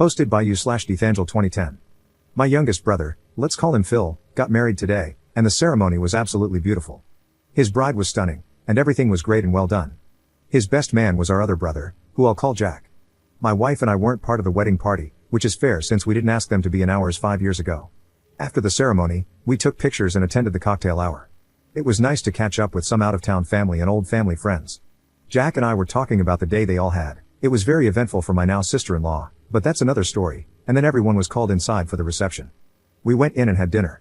Hosted by you/Dethangel 2010. My youngest brother, let's call him Phil, got married today, and the ceremony was absolutely beautiful. His bride was stunning, and everything was great and well done. His best man was our other brother, who I'll call Jack. My wife and I weren't part of the wedding party, which is fair since we didn't ask them to be in ours 5 years ago. After the ceremony, we took pictures and attended the cocktail hour. It was nice to catch up with some out-of-town family and old family friends. Jack and I were talking about the day they all had. It was very eventful for my now sister-in-law, but that's another story, and then everyone was called inside for the reception. We went in and had dinner.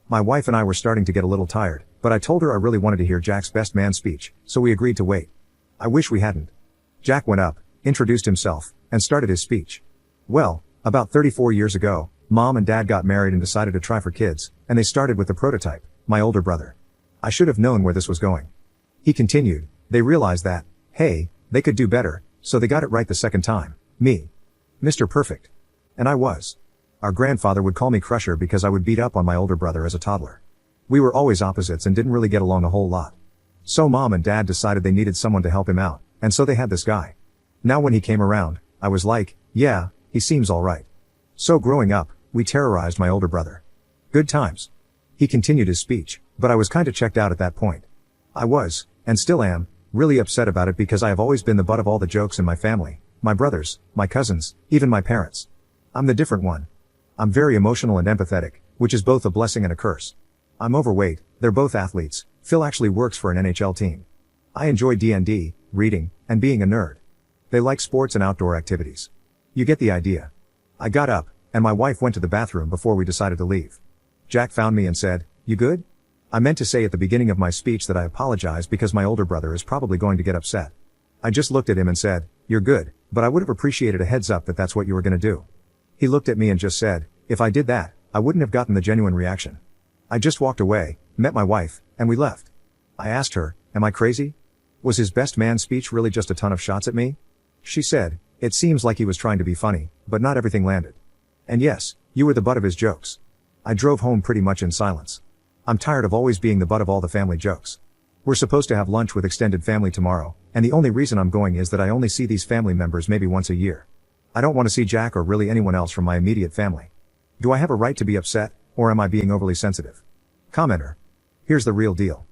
My wife and I were starting to get a little tired, but I told her I really wanted to hear Jack's best man speech, so we agreed to wait. I wish we hadn't. Jack went up, introduced himself, and started his speech. Well, about 34 years ago, Mom and Dad got married and decided to try for kids, and they started with the prototype, my older brother. I should have known where this was going. He continued, they realized that, hey, they could do better, so they got it right the second time, me. Mr. Perfect. And I was. Our grandfather would call me Crusher because I would beat up on my older brother as a toddler. We were always opposites and didn't really get along a whole lot. So Mom and Dad decided they needed someone to help him out, and so they had this guy. Now when he came around, I was like, yeah, he seems alright. So growing up, we terrorized my older brother. Good times. He continued his speech, but I was kinda checked out at that point. I was, and still am, really upset about it because I have always been the butt of all the jokes in my family, my brothers, my cousins, even my parents. I'm the different one. I'm very emotional and empathetic, which is both a blessing and a curse. I'm overweight, they're both athletes, Phil actually works for an NHL team. I enjoy D&D, reading, and being a nerd. They like sports and outdoor activities. You get the idea. I got up, and my wife went to the bathroom before we decided to leave. Jack found me and said, you good? I meant to say at the beginning of my speech that I apologize because my older brother is probably going to get upset. I just looked at him and said, you're good, but I would have appreciated a heads up that that's what you were gonna do. He looked at me and just said, if I did that, I wouldn't have gotten the genuine reaction. I just walked away, met my wife, and we left. I asked her, am I crazy? Was his best man speech really just a ton of shots at me? She said, it seems like he was trying to be funny, but not everything landed. And yes, you were the butt of his jokes. I drove home pretty much in silence. I'm tired of always being the butt of all the family jokes. We're supposed to have lunch with extended family tomorrow, and the only reason I'm going is that I only see these family members maybe once a year. I don't want to see Jack or really anyone else from my immediate family. Do I have a right to be upset, or am I being overly sensitive? Commenter. Here's the real deal.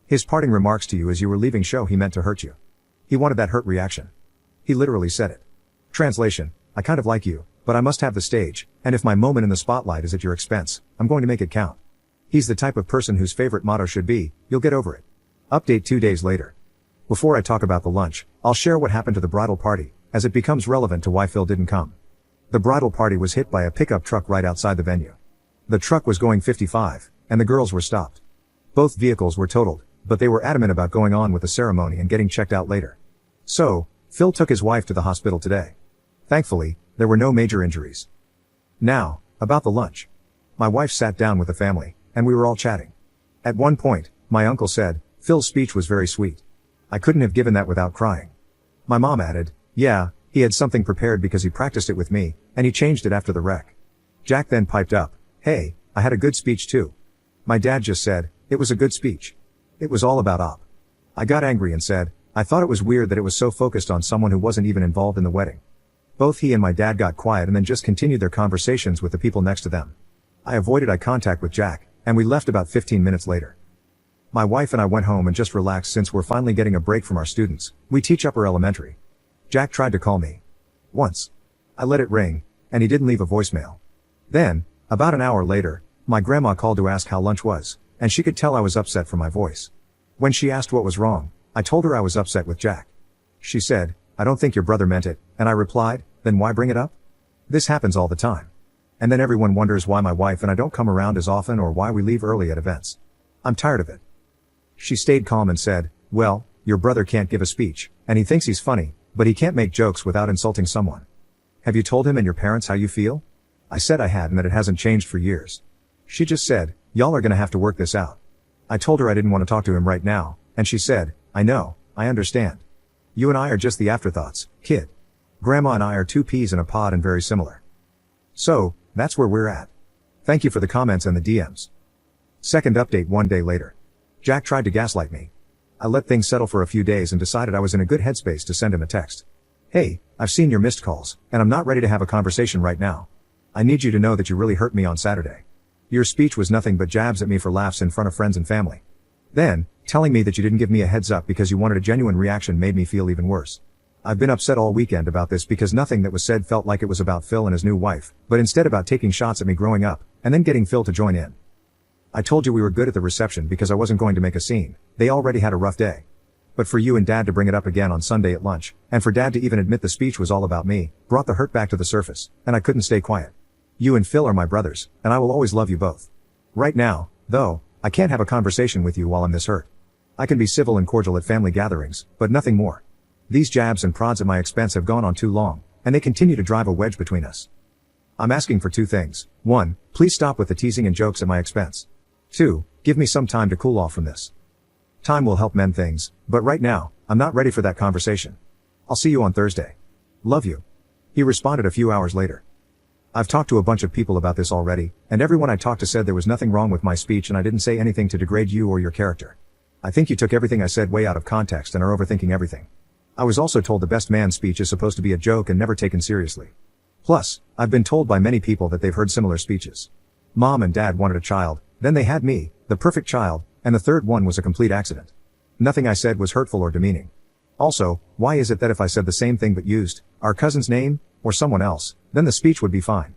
His parting remarks to you as you were leaving show he meant to hurt you. He wanted that hurt reaction. He literally said it. Translation, I kind of like you, but I must have the stage, and if my moment in the spotlight is at your expense, I'm going to make it count. He's the type of person whose favorite motto should be, you'll get over it. Update 2 days later. Before I talk about the lunch, I'll share what happened to the bridal party, as it becomes relevant to why Phil didn't come. The bridal party was hit by a pickup truck right outside the venue. The truck was going 55, and the girls were stopped. Both vehicles were totaled, but they were adamant about going on with the ceremony and getting checked out later. So, Phil took his wife to the hospital today. Thankfully, there were no major injuries. Now, about the lunch. My wife sat down with the family, and we were all chatting. At one point, my uncle said, Phil's speech was very sweet. I couldn't have given that without crying. My mom added, yeah, he had something prepared because he practiced it with me, and he changed it after the wreck. Jack then piped up, hey, I had a good speech too. My dad just said, it was a good speech. It was all about op. I got angry and said, I thought it was weird that it was so focused on someone who wasn't even involved in the wedding. Both he and my dad got quiet and then just continued their conversations with the people next to them. I avoided eye contact with Jack, and we left about 15 minutes later. My wife and I went home and just relaxed since we're finally getting a break from our students. We teach upper elementary. Jack tried to call me. Once. I let it ring, and he didn't leave a voicemail. Then, about an hour later, my grandma called to ask how lunch was, and she could tell I was upset from my voice. When she asked what was wrong, I told her I was upset with Jack. She said, I don't think your brother meant it, and I replied, then why bring it up? This happens all the time. And then everyone wonders why my wife and I don't come around as often or why we leave early at events. I'm tired of it. She stayed calm and said, well, your brother can't give a speech, and he thinks he's funny, but he can't make jokes without insulting someone. Have you told him and your parents how you feel? I said I had and that it hasn't changed for years. She just said, y'all are gonna have to work this out. I told her I didn't want to talk to him right now, and she said, I know, I understand. You and I are just the afterthoughts, kid. Grandma and I are two peas in a pod and very similar. So, that's where we're at. Thank you for the comments and the DMs. Second update 1 day later. Jack tried to gaslight me. I let things settle for a few days and decided I was in a good headspace to send him a text. Hey, I've seen your missed calls, and I'm not ready to have a conversation right now. I need you to know that you really hurt me on Saturday. Your speech was nothing but jabs at me for laughs in front of friends and family. Then, telling me that you didn't give me a heads up because you wanted a genuine reaction made me feel even worse. I've been upset all weekend about this because nothing that was said felt like it was about Phil and his new wife, but instead about taking shots at me growing up, and then getting Phil to join in. I told you we were good at the reception because I wasn't going to make a scene. They already had a rough day. But for you and Dad to bring it up again on Sunday at lunch, and for Dad to even admit the speech was all about me, brought the hurt back to the surface, and I couldn't stay quiet. You and Phil are my brothers, and I will always love you both. Right now, though, I can't have a conversation with you while I'm this hurt. I can be civil and cordial at family gatherings, but nothing more. These jabs and prods at my expense have gone on too long, and they continue to drive a wedge between us. I'm asking for two things. 1, please stop with the teasing and jokes at my expense. 2, give me some time to cool off from this. Time will help mend things, but right now, I'm not ready for that conversation. I'll see you on Thursday. Love you. He responded a few hours later. I've talked to a bunch of people about this already, and everyone I talked to said there was nothing wrong with my speech and I didn't say anything to degrade you or your character. I think you took everything I said way out of context and are overthinking everything. I was also told the best man speech is supposed to be a joke and never taken seriously. Plus, I've been told by many people that they've heard similar speeches. Mom and Dad wanted a child, then they had me, the perfect child, and the third one was a complete accident. Nothing I said was hurtful or demeaning. Also, why is it that if I said the same thing but used our cousin's name, or someone else, then the speech would be fine?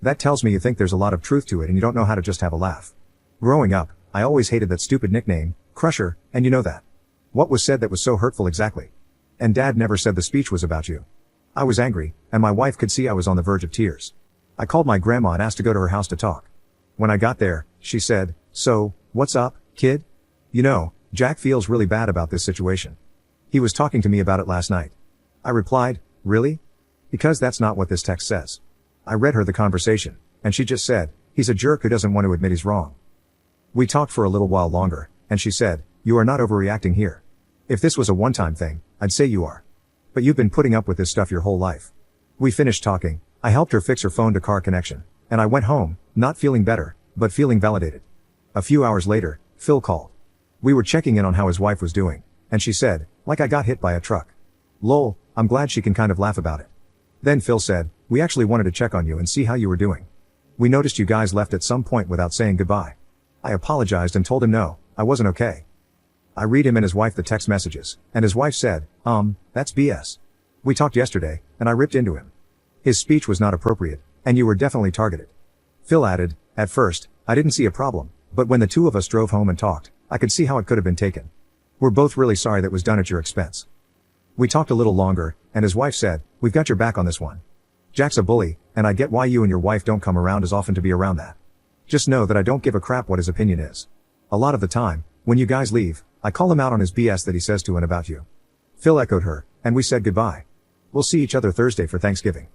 That tells me you think there's a lot of truth to it and you don't know how to just have a laugh. Growing up, I always hated that stupid nickname, Crusher, and you know that. What was said that was so hurtful exactly? And Dad never said the speech was about you. I was angry, and my wife could see I was on the verge of tears. I called my grandma and asked to go to her house to talk. When I got there, she said, "So, what's up, kid? You know, Jack feels really bad about this situation. He was talking to me about it last night." I replied, "Really? Because that's not what this text says." I read her the conversation, and she just said, "He's a jerk who doesn't want to admit he's wrong." We talked for a little while longer, and she said, "You are not overreacting here. If this was a one-time thing, I'd say you are. But you've been putting up with this stuff your whole life." We finished talking, I helped her fix her phone to car connection, and I went home, not feeling better, but feeling validated. A few hours later, Phil called. We were checking in on how his wife was doing, and she said, "Like I got hit by a truck." Lol, I'm glad she can kind of laugh about it. Then Phil said, "We actually wanted to check on you and see how you were doing. We noticed you guys left at some point without saying goodbye." I apologized and told him no, I wasn't okay. I read him and his wife the text messages, and his wife said, that's BS. We talked yesterday, and I ripped into him. His speech was not appropriate, and you were definitely targeted. Phil added, "At first, I didn't see a problem, but when the two of us drove home and talked, I could see how it could have been taken. We're both really sorry that was done at your expense." We talked a little longer, and his wife said, "We've got your back on this one. Jack's a bully, and I get why you and your wife don't come around as often to be around that. Just know that I don't give a crap what his opinion is. A lot of the time, when you guys leave, I call him out on his BS that he says to and about you." Phil echoed her, and we said goodbye. "We'll see each other Thursday for Thanksgiving."